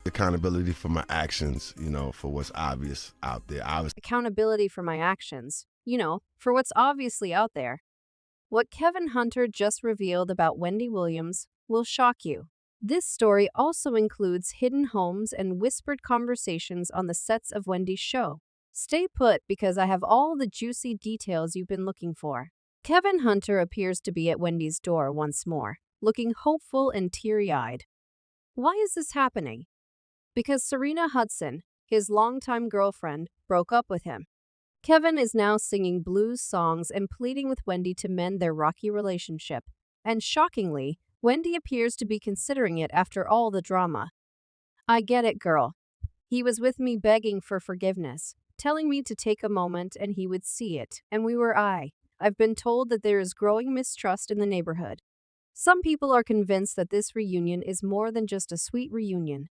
Accountability for my actions, for what's obvious out there. Accountability for my actions, for what's obviously out there. What Kevin Hunter just revealed about Wendy Williams will shock you. This story also includes hidden homes and whispered conversations on the sets of Wendy's show. Stay put because I have all the juicy details you've been looking for. Kevin Hunter appears to be at Wendy's door once more, looking hopeful and teary-eyed. Why is this happening? Because Sharina Hudson, his longtime girlfriend, broke up with him. Kevin is now singing blues songs and pleading with Wendy to mend their rocky relationship. And shockingly, Wendy appears to be considering it after all the drama. I get it, girl. He was with me begging for forgiveness, telling me to take a moment and he would see it, and we were I've been told that there is growing mistrust in the neighborhood. Some people are convinced that this reunion is more than just a sweet reunion.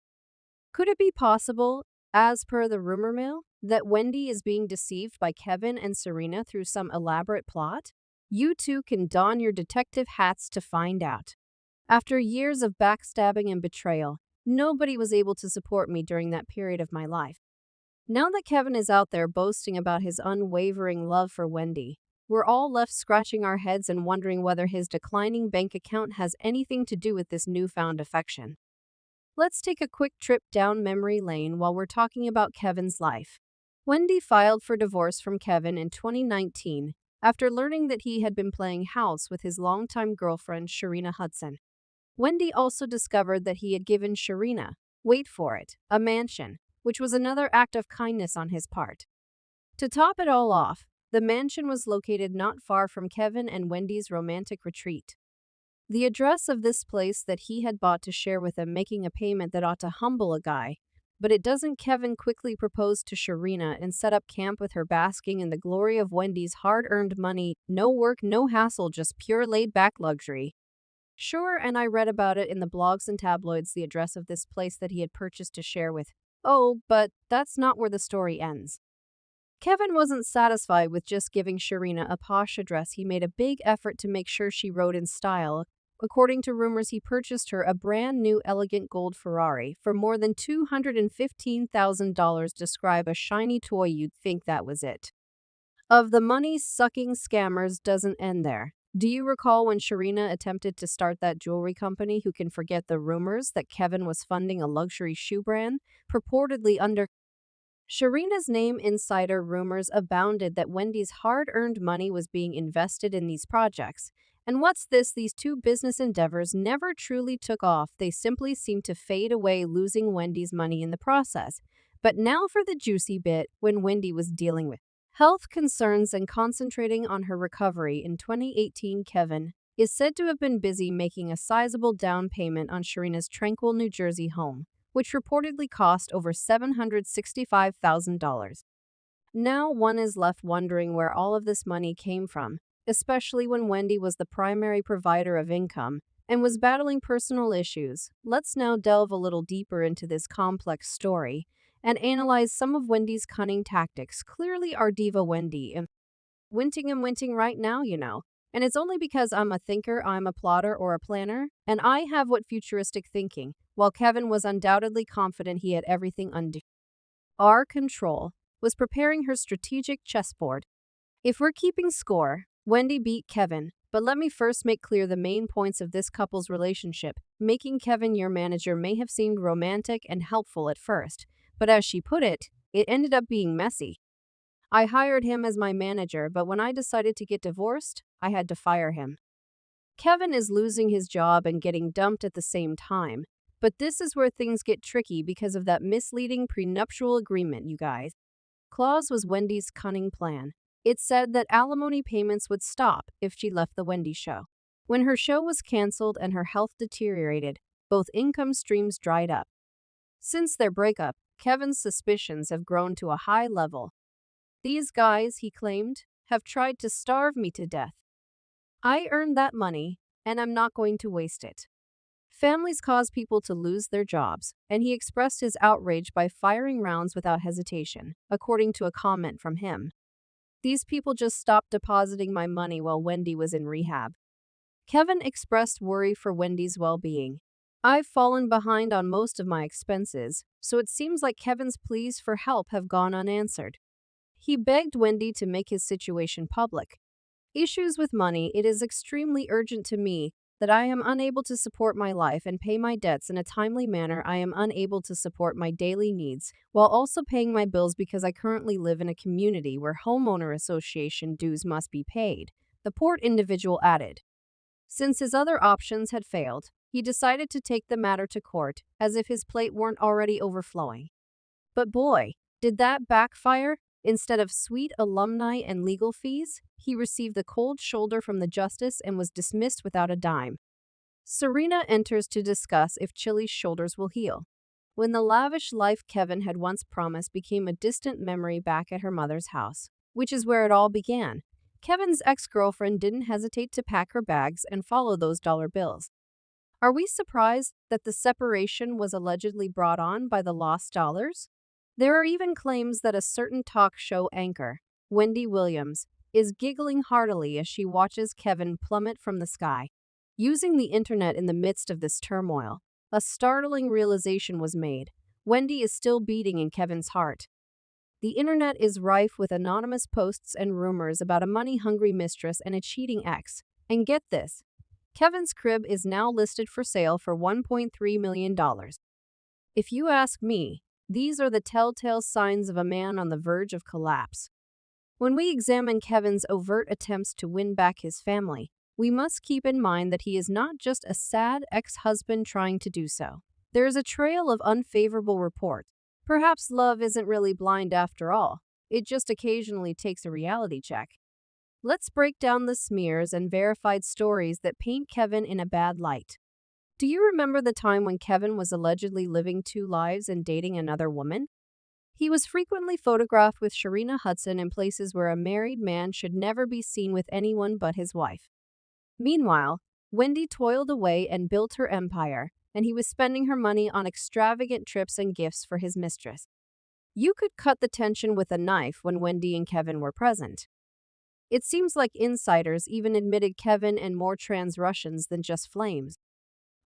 Could it be possible, as per the rumor mill, that Wendy is being deceived by Kevin and Sharina through some elaborate plot? You two can don your detective hats to find out. After years of backstabbing and betrayal, nobody was able to support me during that period of my life. Now that Kevin is out there boasting about his unwavering love for Wendy, we're all left scratching our heads and wondering whether his declining bank account has anything to do with this newfound affection. Let's take a quick trip down memory lane while we're talking about Kevin's life. Wendy filed for divorce from Kevin in 2019 after learning that he had been playing house with his longtime girlfriend Sharina Hudson. Wendy also discovered that he had given Sharina, wait for it, a mansion, which was another act of kindness on his part. To top it all off, the mansion was located not far from Kevin and Wendy's romantic retreat. The address of this place that he had bought to share with them, making a payment that ought to humble a guy. But it doesn't. Kevin quickly proposed to Sharina and set up camp with her, basking in the glory of Wendy's hard-earned money. No work, no hassle, just pure laid-back luxury. Sure, and I read about it in the blogs and tabloids, the address of this place that he had purchased to share with. Oh, but that's not where the story ends. Kevin wasn't satisfied with just giving Sharina a posh address. He made a big effort to make sure she rode in style. According to rumors, he purchased her a brand new elegant gold Ferrari for more than $215,000. Describe a shiny toy, you'd think that was it. Of the money-sucking scammers doesn't end there. Do you recall when Sharina attempted to start that jewelry company? Who can forget the rumors that Kevin was funding a luxury shoe brand, purportedly under Sharina's name? Insider rumors abounded that Wendy's hard-earned money was being invested in these projects. And what's this? These two business endeavors never truly took off. They simply seemed to fade away, losing Wendy's money in the process. But now for the juicy bit, when Wendy was dealing with health concerns and concentrating on her recovery in 2018, Kevin is said to have been busy making a sizable down payment on Sharina's tranquil New Jersey home, which reportedly cost over $765,000. Now one is left wondering where all of this money came from, especially when Wendy was the primary provider of income and was battling personal issues. Let's now delve a little deeper into this complex story and analyze some of Wendy's cunning tactics. Clearly, our diva Wendy and winting right now, And it's only because I'm a thinker, I'm a plotter or a planner, and I have what futuristic thinking, while Kevin was undoubtedly confident he had everything under our control, was preparing her strategic chessboard. If we're keeping score, Wendy beat Kevin, but let me first make clear the main points of this couple's relationship. Making Kevin your manager may have seemed romantic and helpful at first, but as she put it, it ended up being messy. I hired him as my manager, but when I decided to get divorced, I had to fire him. Kevin is losing his job and getting dumped at the same time, but this is where things get tricky because of that misleading prenuptial agreement, you guys. Clause was Wendy's cunning plan. It said that alimony payments would stop if she left the Wendy show. When her show was canceled and her health deteriorated, both income streams dried up. Since their breakup, Kevin's suspicions have grown to a high level. These guys, he claimed, have tried to starve me to death. I earned that money, and I'm not going to waste it. Families cause people to lose their jobs, and he expressed his outrage by firing rounds without hesitation, according to a comment from him. These people just stopped depositing my money while Wendy was in rehab. Kevin expressed worry for Wendy's well-being. I've fallen behind on most of my expenses, so it seems like Kevin's pleas for help have gone unanswered. He begged Wendy to make his situation public. Issues with money, it is extremely urgent to me that I am unable to support my life and pay my debts in a timely manner. I am unable to support my daily needs while also paying my bills because I currently live in a community where homeowner association dues must be paid, the poor individual added. Since his other options had failed, he decided to take the matter to court, as if his plate weren't already overflowing. But boy, did that backfire! Instead of sweet alumni and legal fees, he received the cold shoulder from the justice and was dismissed without a dime. Sharina enters to discuss if Chili's shoulders will heal. When the lavish life Kevin had once promised became a distant memory back at her mother's house, which is where it all began, Kevin's ex-girlfriend didn't hesitate to pack her bags and follow those dollar bills. Are we surprised that the separation was allegedly brought on by the lost dollars? There are even claims that a certain talk show anchor, Wendy Williams, is giggling heartily as she watches Kevin plummet from the sky. Using the internet in the midst of this turmoil, a startling realization was made. Wendy is still beating in Kevin's heart. The internet is rife with anonymous posts and rumors about a money-hungry mistress and a cheating ex. And get this, Kevin's crib is now listed for sale for $1.3 million. If you ask me, these are the telltale signs of a man on the verge of collapse. When we examine Kevin's overt attempts to win back his family, we must keep in mind that he is not just a sad ex-husband trying to do so. There is a trail of unfavorable reports. Perhaps love isn't really blind after all. It just occasionally takes a reality check. Let's break down the smears and verified stories that paint Kevin in a bad light. Do you remember the time when Kevin was allegedly living two lives and dating another woman? He was frequently photographed with Sharina Hudson in places where a married man should never be seen with anyone but his wife. Meanwhile, Wendy toiled away and built her empire, and he was spending her money on extravagant trips and gifts for his mistress. You could cut the tension with a knife when Wendy and Kevin were present. It seems like insiders even admitted Kevin and more trans Russians than just flames.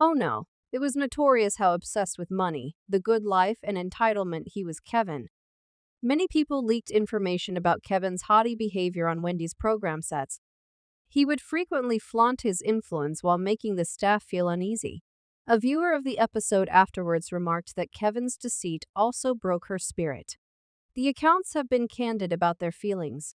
Oh no, it was notorious how obsessed with money, the good life, and entitlement he was Kevin. Many people leaked information about Kevin's haughty behavior on Wendy's program sets. He would frequently flaunt his influence while making the staff feel uneasy. A viewer of the episode afterwards remarked that Kevin's deceit also broke her spirit. The accounts have been candid about their feelings.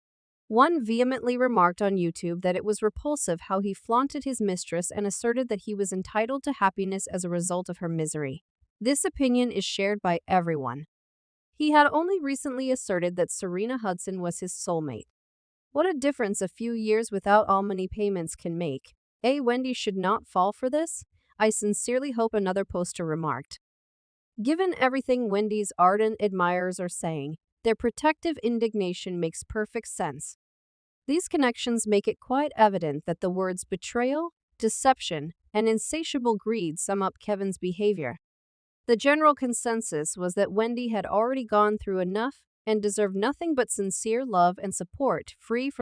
One vehemently remarked on YouTube that it was repulsive how he flaunted his mistress and asserted that he was entitled to happiness as a result of her misery. This opinion is shared by everyone. He had only recently asserted that Sharina Hudson was his soulmate. What a difference a few years without alimony payments can make. Wendy should not fall for this, I sincerely hope, another poster remarked. Given everything Wendy's ardent admirers are saying, their protective indignation makes perfect sense. These connections make it quite evident that the words betrayal, deception, and insatiable greed sum up Kevin's behavior. The general consensus was that Wendy had already gone through enough and deserved nothing but sincere love and support, free from